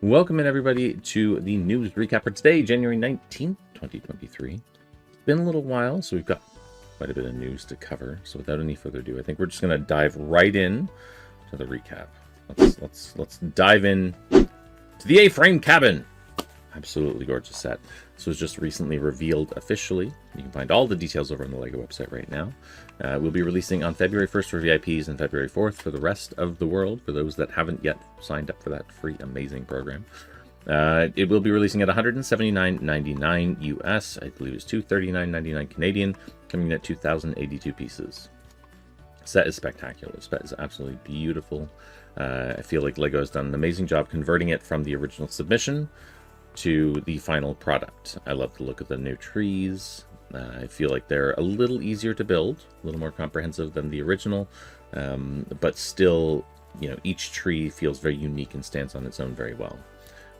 Welcome in everybody to the news recap for today, January 19th, 2023. It's been a little while, so we've got quite a bit of news to cover. So without any further ado, I think we're just going to dive right in to the recap. Let's dive in to the A-frame cabin. Absolutely gorgeous set. This was just recently revealed officially. You can find all the details over on the LEGO website right now. We'll be releasing on February 1st for VIPs and February 4th for the rest of the world, for those that haven't yet signed up for that free amazing program. It will be releasing at $179.99 US. I believe it's $239.99 Canadian, coming in at 2,082 pieces. Set is spectacular. The set is absolutely beautiful. I feel like LEGO has done an amazing job converting it from the original submission to the final product. I love the look of the new trees. I feel like they're a little easier to build, a little more comprehensive than the original, but still, you know, each tree feels very unique and stands on its own very well.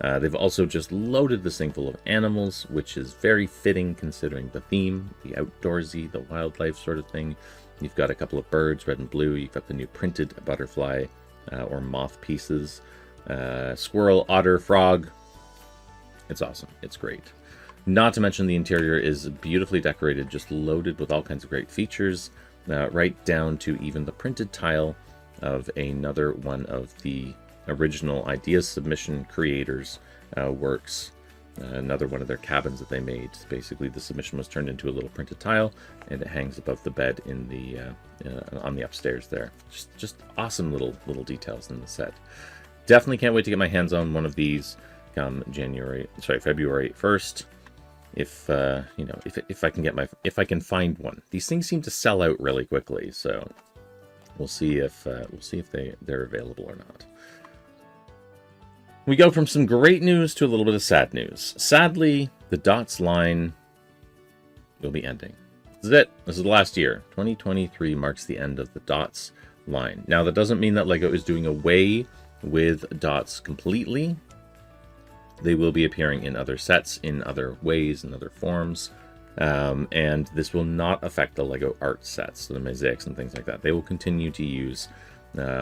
They've also just loaded this thing full of animals, which is very fitting considering the theme, the outdoorsy, the wildlife sort of thing. You've got a couple of birds, red and blue. You've got the new printed butterfly or moth pieces, squirrel, otter, frog. It's awesome. It's great. Not to mention the interior is beautifully decorated, just loaded with all kinds of great features, right down to even the printed tile of another one of the original idea submission creators' works. Another one of their cabins that they made. Basically, the submission was turned into a little printed tile, and it hangs above the bed in the on the upstairs there. Just awesome little details in the set. Definitely can't wait to get my hands on one of these come February 1st. If you know, if I can find one. These things seem to sell out really quickly, so we'll see if they're available or not. We go from some great news to a little bit of sad news. Sadly, the Dots line will be ending. This is it. This is the last year. 2023 marks the end of the Dots line. Now, that doesn't mean that LEGO is doing away with Dots completely. They will be appearing in other sets, in other ways, in other forms. And this will not affect the LEGO art sets, the mosaics and things like that. They will continue to use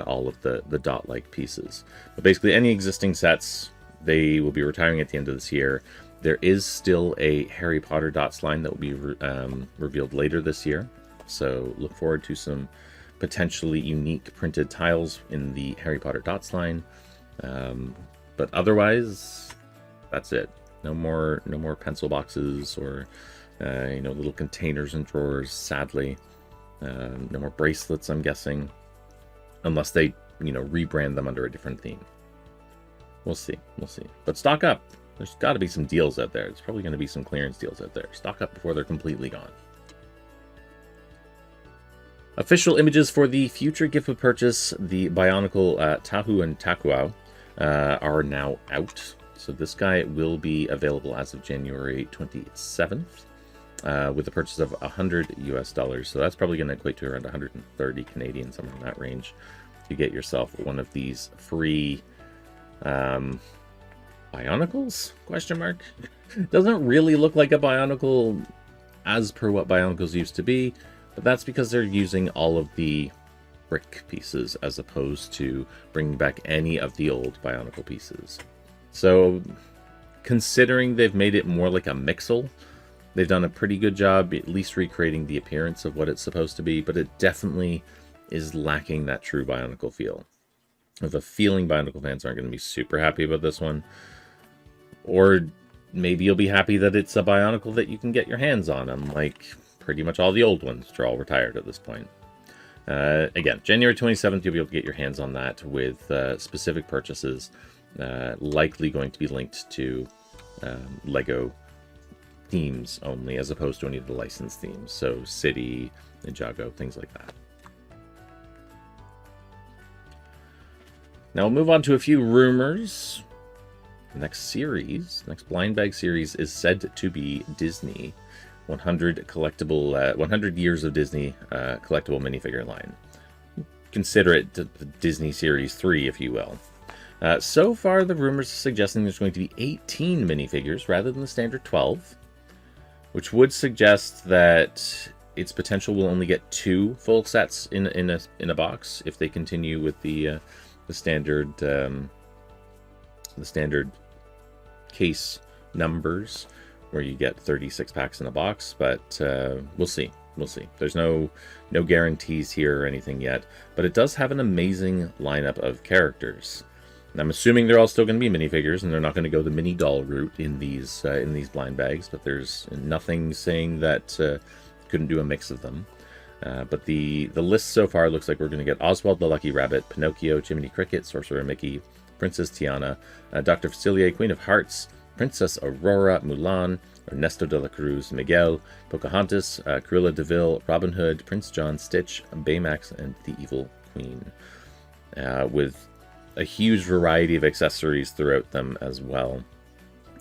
all of the dot-like pieces. But basically, any existing sets, they will be retiring at the end of this year. There is still a Harry Potter Dots line that will be revealed later this year. So look forward to some potentially unique printed tiles in the Harry Potter Dots line. But otherwise, that's it. No more pencil boxes or little containers and drawers, sadly. No more bracelets, I'm guessing. Unless they, rebrand them under a different theme. We'll see. But stock up. There's got to be some deals out there. There's probably going to be some clearance deals out there. Stock up before they're completely gone. Official images for the future gift with purchase, the Bionicle Tahu and Takuau, are now out. So this guy will be available as of January 27th with a purchase of $100 US. So that's probably going to equate to around 130 Canadian, somewhere in that range, to get yourself one of these free Bionicles? Question mark. Doesn't really look like a Bionicle as per what Bionicles used to be, but that's because they're using all of the brick pieces as opposed to bringing back any of the old Bionicle pieces. So, considering they've made it more like a Mixel, they've done a pretty good job at least recreating the appearance of what it's supposed to be, but it definitely is lacking that true Bionicle feel. I have a feeling Bionicle fans aren't going to be super happy about this one. Or maybe you'll be happy that it's a Bionicle that you can get your hands on, unlike pretty much all the old ones, which are all retired at this point. Again, January 27th, you'll be able to get your hands on that with specific purchases. Likely going to be linked to LEGO themes only, as opposed to any of the licensed themes. So City, Ninjago, things like that. Now we'll move on to a few rumors. The next blind bag series is said to be Disney 100 collectible, 100 years of Disney collectible minifigure line. Consider it the Disney Series 3, if you will. So far, the rumors are suggesting there's going to be 18 minifigures rather than the standard 12, which would suggest that its potential will only get 2 full sets in a box if they continue with the standard the standard case numbers where you get 36 packs in a box, but we'll see. We'll see. There's no guarantees here or anything yet, but it does have an amazing lineup of characters. And I'm assuming they're all still going to be minifigures, and they're not going to go the mini doll route in these blind bags. But there's nothing saying that couldn't do a mix of them. But the list so far looks like we're going to get Oswald the Lucky Rabbit, Pinocchio, Jiminy Cricket, Sorcerer Mickey, Princess Tiana, Dr. Facilier, Queen of Hearts, Princess Aurora, Mulan, Ernesto de la Cruz, Miguel, Pocahontas, Cruella de Vil, Robin Hood, Prince John, Stitch, Baymax, and the Evil Queen. With a huge variety of accessories throughout them as well.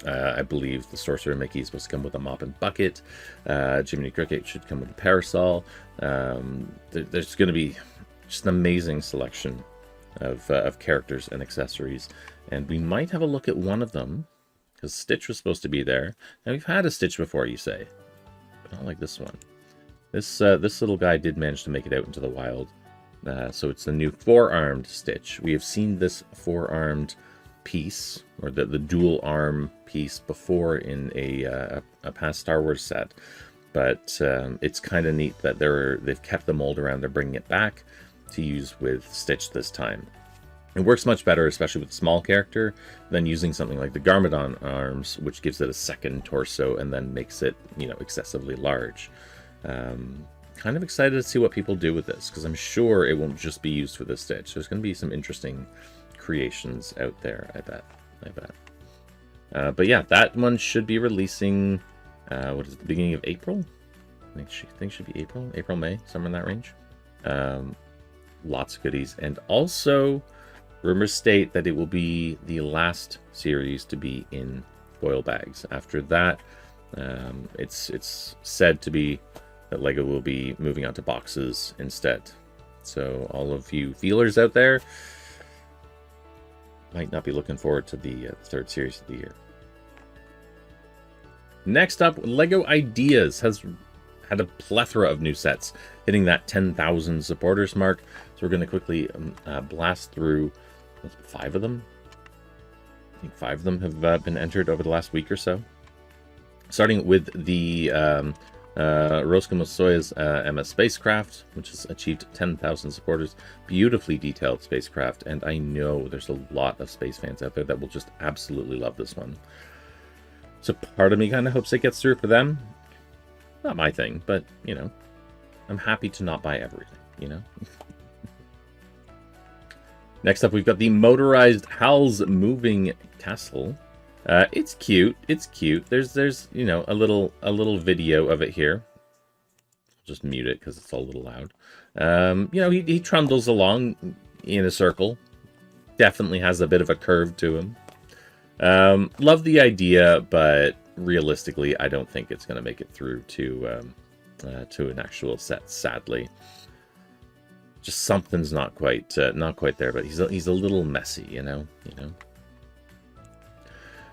I believe the Sorcerer Mickey is supposed to come with a mop and bucket. Jiminy Cricket should come with a parasol. There's going to be just an amazing selection of characters and accessories. And we might have a look at one of them, because Stitch was supposed to be there. Now, we've had a Stitch before, you say. But not like this one. This little guy did manage to make it out into the wild. So it's the new four-armed Stitch. We have seen this four-armed piece, or the dual arm piece, before in a past Star Wars set. But it's kind of neat that they've kept the mold around. They're bringing it back to use with Stitch this time. It works much better, especially with a small character, than using something like the Garmadon arms, which gives it a second torso and then makes it, excessively large. Kind of excited to see what people do with this, because I'm sure it won't just be used for this Stitch. There's going to be some interesting creations out there, I bet. But yeah, that one should be releasing, what is it, the beginning of April? I think should be April, May, somewhere in that range. Lots of goodies. And also, rumors state that it will be the last series to be in foil bags. After that, it's said to be that LEGO will be moving on to boxes instead. So all of you feelers out there might not be looking forward to the third series of the year. Next up, LEGO Ideas has had a plethora of new sets, hitting that 10,000 supporters mark. So we're going to quickly blast through 5 of them. I think 5 of them have been entered over the last week or so. Starting with the Rosca Mosoya's MS spacecraft, which has achieved 10,000 supporters. Beautifully detailed spacecraft, and I know there's a lot of space fans out there that will just absolutely love this one. So part of me kind of hopes it gets through for them. Not my thing, but, I'm happy to not buy everything, Next up, we've got the motorized Hal's Moving Castle. It's cute. It's cute. There's a little video of it here. I'll just mute it because it's all a little loud. He trundles along in a circle. Definitely has a bit of a curve to him. Love the idea, but realistically, I don't think it's going to make it through to an actual set. Sadly, just something's not quite there. But he's a little messy,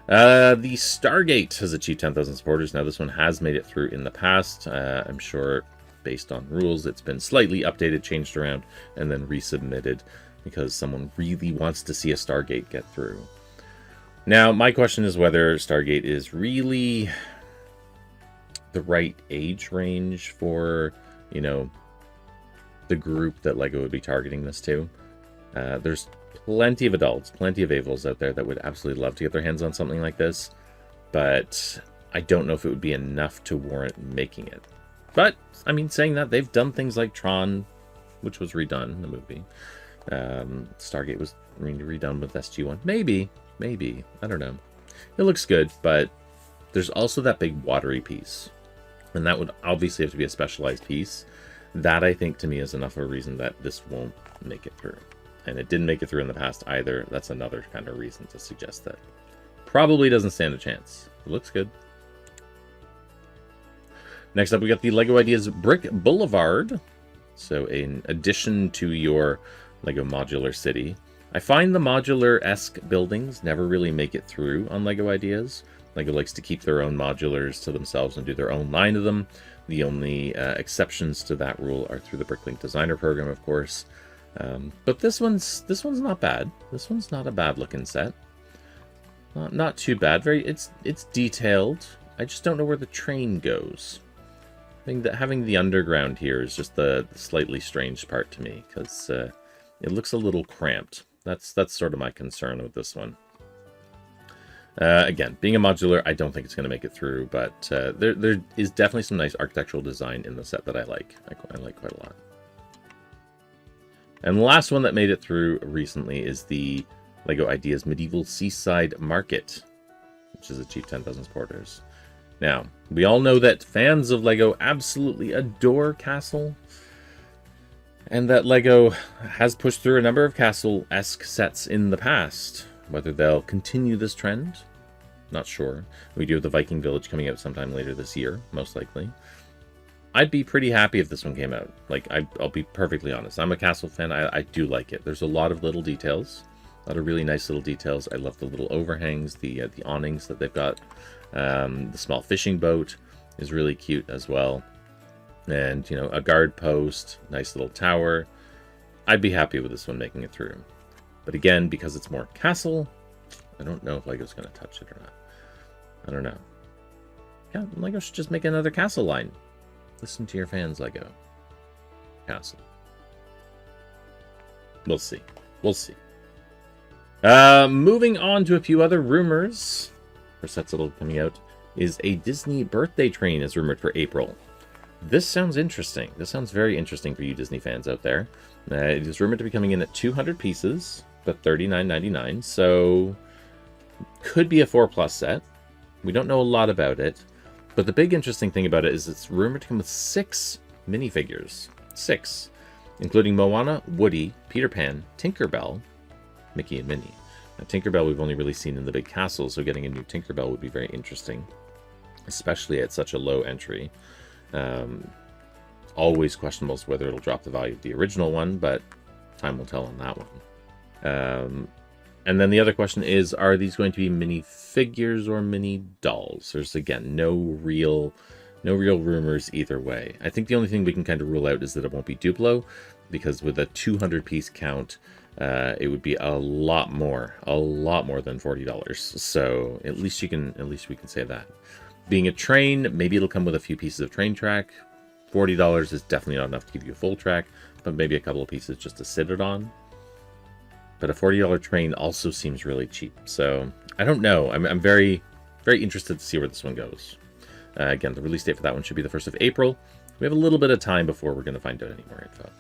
The Stargate has achieved 10,000 supporters. Now, this one has made it through in the past. I'm sure, based on rules, it's been slightly updated, changed around, and then resubmitted because someone really wants to see a Stargate get through. Now, my question is whether Stargate is really the right age range for, the group that LEGO would be targeting this to. There's plenty of adults, plenty of avils out there that would absolutely love to get their hands on something like this, but I don't know if it would be enough to warrant making it. But, saying that, they've done things like Tron, which was redone in the movie. Stargate was redone with SG-1. Maybe, I don't know. It looks good, but there's also that big watery piece, and that would obviously have to be a specialized piece. That, I think, to me, is enough of a reason that this won't make it through. And it didn't make it through in the past either. That's another kind of reason to suggest that probably doesn't stand a chance. It looks good. Next up, we got the LEGO Ideas Brick Boulevard. So in addition to your LEGO Modular City, I find the modular-esque buildings never really make it through on LEGO Ideas. LEGO likes to keep their own modulars to themselves and do their own line of them. The only exceptions to that rule are through the Bricklink Designer Program, of course. But this one's not bad. This one's not a bad looking set. Not too bad. It's detailed. I just don't know where the train goes. I think that having the underground here is just the slightly strange part to me, because it looks a little cramped. That's sort of my concern with this one. Again, being a modular, I don't think it's going to make it through, but there is definitely some nice architectural design in the set that I like. I like quite a lot. And the last one that made it through recently is the LEGO Ideas Medieval Seaside Market, which is a cheap 10,000 supporters. Now, we all know that fans of LEGO absolutely adore Castle, and that LEGO has pushed through a number of Castle-esque sets in the past. Whether they'll continue this trend, not sure. We do have the Viking Village coming out sometime later this year, most likely. I'd be pretty happy if this one came out. Like, I'll be perfectly honest. I'm a Castle fan. I do like it. There's a lot of little details. A lot of really nice little details. I love the little overhangs, the awnings that they've got. The small fishing boat is really cute as well. And, you know, a guard post, nice little tower. I'd be happy with this one making it through. But again, because it's more Castle, I don't know if LEGO's going to touch it or not. I don't know. Yeah, LEGO should just make another Castle line. Listen to your fans, LEGO. Castle. We'll see. We'll see. Moving on to a few other rumors for sets that'll be coming out, is a Disney birthday train is rumored for April. This sounds interesting. This sounds very interesting for you Disney fans out there. It is rumored to be coming in at 200 pieces, but $39.99, so could be a 4+ set. We don't know a lot about it, but the big interesting thing about it is it's rumored to come with 6 minifigures. 6, including Moana, Woody, Peter Pan, Tinkerbell, Mickey and Minnie. Now, Tinkerbell we've only really seen in the big castle, so getting a new Tinkerbell would be very interesting, especially at such a low entry. Always questionable as to whether it'll drop the value of the original one, but time will tell on that one. And then the other question is, are these going to be mini figures or mini dolls? There's, again, no real rumors either way. I think the only thing we can kind of rule out is that it won't be Duplo, because with a 200 piece count, it would be a lot more than $40. So at least we can say that. Being a train, maybe it'll come with a few pieces of train track. $40 is definitely not enough to give you a full track, but maybe a couple of pieces just to sit it on. But a $40 train also seems really cheap. So I don't know. I'm very, very interested to see where this one goes. Again, the release date for that one should be the 1st of April. We have a little bit of time before we're going to find out any more info.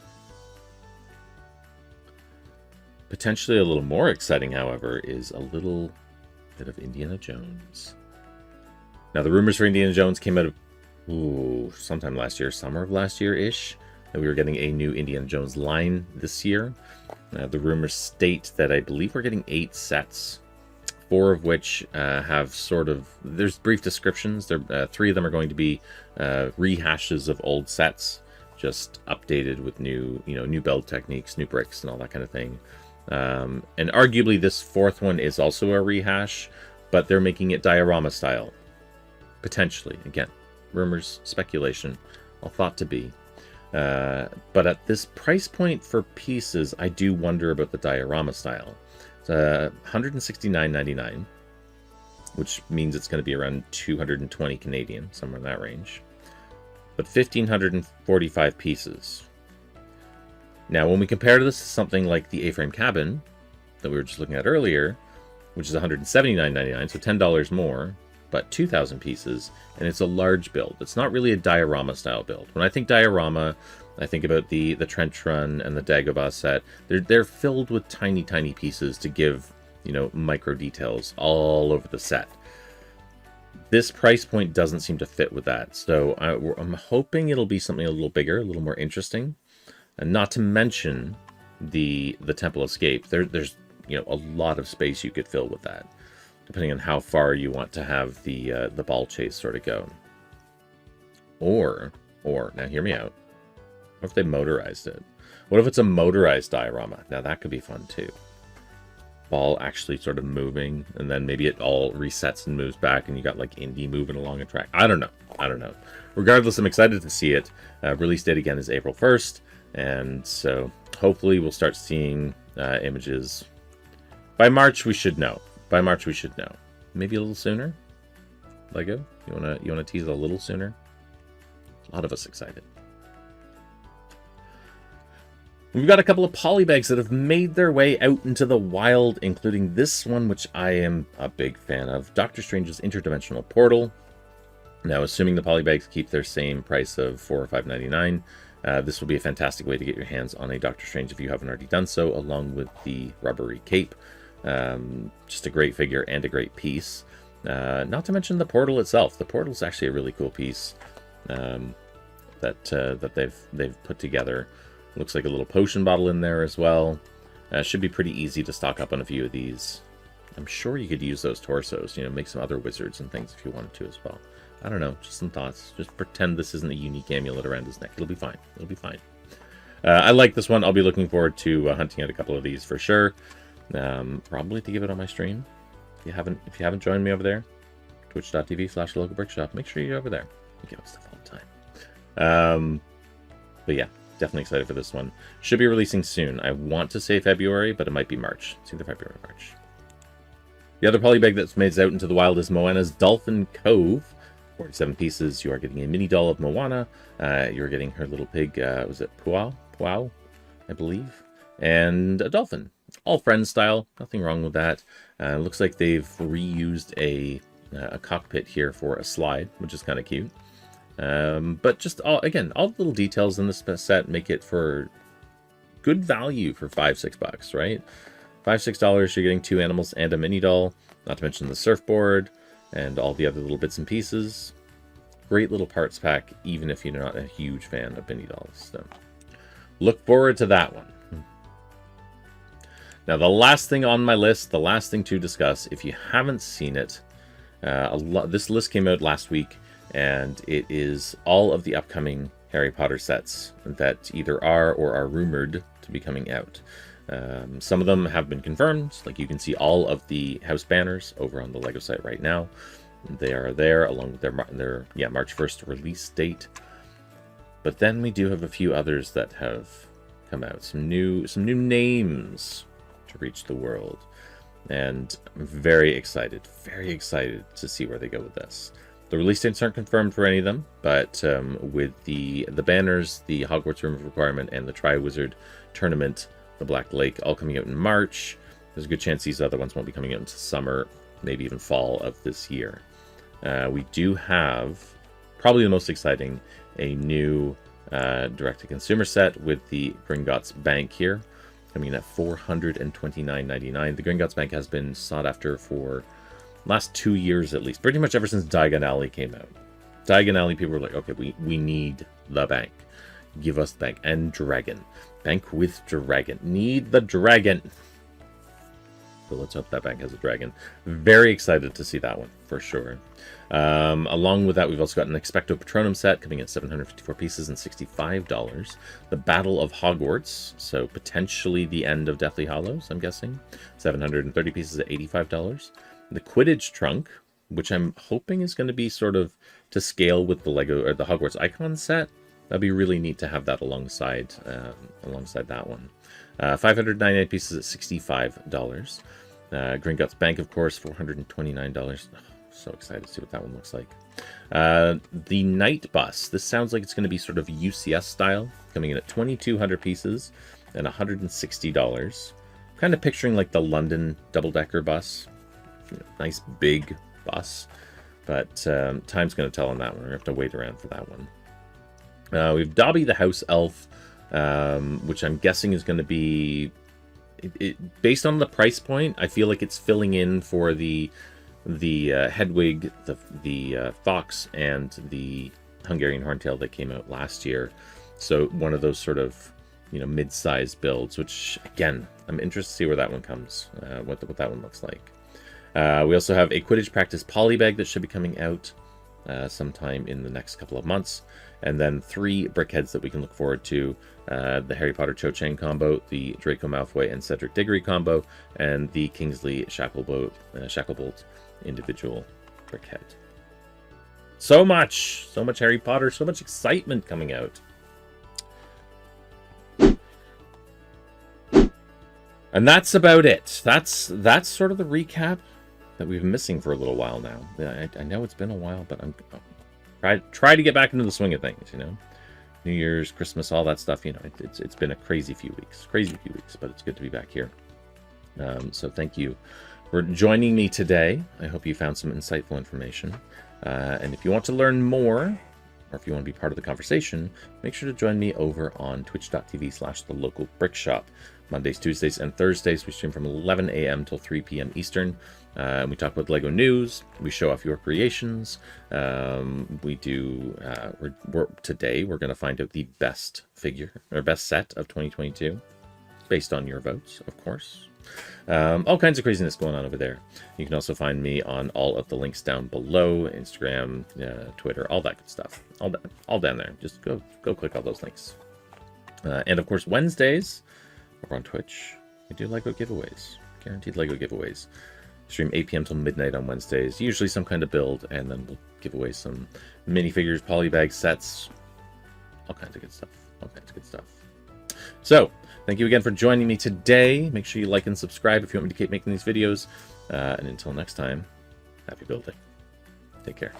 Potentially a little more exciting, however, is a little bit of Indiana Jones. Now, the rumors for Indiana Jones came out of sometime last year, summer of last year-ish, that we were getting a new Indiana Jones line this year. The rumors state that I believe we're getting 8 sets, 4 of which have sort of, there's brief descriptions. 3 of them are going to be rehashes of old sets, just updated with new build techniques, new bricks, and all that kind of thing. And arguably this 4th one is also a rehash, but they're making it diorama style. Potentially. Again, rumors, speculation, all thought to be. But at this price point for pieces, I do wonder about the diorama style. It's $169.99, which means it's going to be around 220 Canadian, somewhere in that range. But 1,545 pieces. Now, when we compare this to something like the AFrame cabin that we were just looking at earlier, which is $179.99, so $10 more, but 2,000 pieces, and it's a large build. It's not really a diorama style build. When I think diorama, I think about the Trench Run and the Dagobah set. They're filled with tiny pieces to give, micro details all over the set. This price point doesn't seem to fit with that, so I'm hoping it'll be something a little bigger, a little more interesting. And not to mention the Temple Escape. There's a lot of space you could fill with that, depending on how far you want to have the ball chase sort of go. Or now hear me out. What if they motorized it? What if it's a motorized diorama? Now that could be fun too. Ball actually sort of moving, and then maybe it all resets and moves back, and you got like Indy moving along a track. I don't know. Regardless, I'm excited to see it. Release date again is April 1st. And so hopefully we'll start seeing images. By March, we should know. maybe a little sooner. Lego, you wanna tease a little sooner? A lot of us excited. We've got a couple of Polybags that have made their way out into the wild, including this one, which I am a big fan of. Doctor Strange's Interdimensional Portal. Now, assuming the Polybags keep their same price of $4 or $5.99, this will be a fantastic way to get your hands on a Doctor Strange if you haven't already done so, along with the rubbery cape. Just a great figure and a great piece. Not to mention the portal itself. The portal is actually a really cool piece that they've put together. Looks like a little potion bottle in there as well. Should be pretty easy to stock up on a few of these. I'm sure you could use those torsos, make some other wizards and things if you wanted to as well. I don't know, just some thoughts. Just pretend this isn't a unique amulet around his neck. It'll be fine. It'll be fine. I like this one. I'll be looking forward to hunting out a couple of these for sure. Probably to give it on my stream. If you haven't joined me over there, twitch.tv/local brickshop, make sure you're over there. We give stuff all the time. But yeah, definitely excited for this one. Should be releasing soon. I want to say February, but it might be March. It's either February or March. The other polybag that's made its out into the wild is Moana's Dolphin Cove. 47 pieces. You are getting a mini doll of Moana. You're getting her little pig, was it Puau, I believe? And a dolphin. All friends style. Nothing wrong with that. Looks like they've reused a cockpit here for a slide, which is kind of cute. But just, all the little details in this set make it for good value for $5-6, right? $5-6, you're getting 2 animals and a mini doll. Not to mention the surfboard and all the other little bits and pieces. Great little parts pack, even if you're not a huge fan of mini dolls. So look forward to that one. Now, the last thing on my list, the last thing to discuss, if you haven't seen it, this list came out last week, and it is all of the upcoming Harry Potter sets that either are or are rumored to be coming out. Some of them have been confirmed, like you can see all of the house banners over on the LEGO site right now. They are there along with their March 1st release date. But then we do have a few others that have come out, some new names to reach the world, and I'm very excited to see where they go with this. The release dates aren't confirmed for any of them, but with the banners, the Hogwarts Room of Requirement, and the Triwizard Tournament, the Black Lake, all coming out in March, there's a good chance these other ones won't be coming out until summer, maybe even fall of this year. We do have, probably the most exciting, a new direct-to-consumer set with the Gringotts Bank here, coming in at $429.99. The Gringotts Bank has been sought after for last 2 years at least, pretty much ever since Diagon Alley came out. Diagon Alley, people were like, okay, we need the bank. Give us the bank. And dragon. Bank with dragon. Need the dragon. So let's hope that bank has a dragon. Very excited to see that one, for sure. Along with that, we've also got an Expecto Patronum set coming at 754 pieces and $65. The Battle of Hogwarts, so potentially the end of Deathly Hallows, I'm guessing. 730 pieces at $85. The Quidditch Trunk, which I'm hoping is going to be sort of to scale with the Lego or the Hogwarts Icon set. That'd be really neat to have that alongside that one. 598 pieces at $65. Gringotts Bank, of course, $429. Oh, so excited to see what that one looks like. The Night Bus. This sounds like it's going to be sort of UCS style, coming in at 2,200 pieces and $160. Kind of picturing like the London double-decker bus. Nice big bus, but time's going to tell on that one. We're going to have to wait around for that one. We have Dobby the House Elf, which I'm guessing is going to be, based on the price point, I feel like it's filling in for the Hedwig, the Fox, and the Hungarian Horntail that came out last year. So one of those sort of, mid-sized builds, which, again, I'm interested to see where that one comes, what that one looks like. We also have a Quidditch Practice Polybag that should be coming out sometime in the next couple of months. And then 3 brickheads that we can look forward to. The Harry Potter Cho Chang combo, the Draco Malfoy and Cedric Diggory combo, and the Kingsley Shacklebolt individual brickhead. So much Harry Potter, so much excitement coming out. And that's about it. That's sort of the recap that we've been missing for a little while now. I know it's been a while, but I'm try to get back into the swing of things, you know. New Year's, Christmas, all that stuff, you know, it's been a crazy few weeks, but it's good to be back here. So thank you for joining me today. I hope you found some insightful information. And if you want to learn more, or if you want to be part of the conversation, make sure to join me over on twitch.tv/thelocalbrickshop. Mondays, Tuesdays, and Thursdays, we stream from 11 a.m. till 3 p.m. Eastern. We talk about LEGO news. We show off your creations. We do. Today, we're going to find out the best figure or best set of 2022, based on your votes, of course. All kinds of craziness going on over there. You can also find me on all of the links down below: Instagram, Twitter, all that good stuff. All down there. Just go click all those links. And of course, Wednesdays over on Twitch, we do LEGO giveaways. Guaranteed LEGO giveaways. Stream 8 p.m. till midnight on Wednesdays. Usually some kind of build, and then we'll give away some minifigures, Polybags, sets, all kinds of good stuff. So, thank you again for joining me today. Make sure you like and subscribe if you want me to keep making these videos. And until next time, happy building. Take care.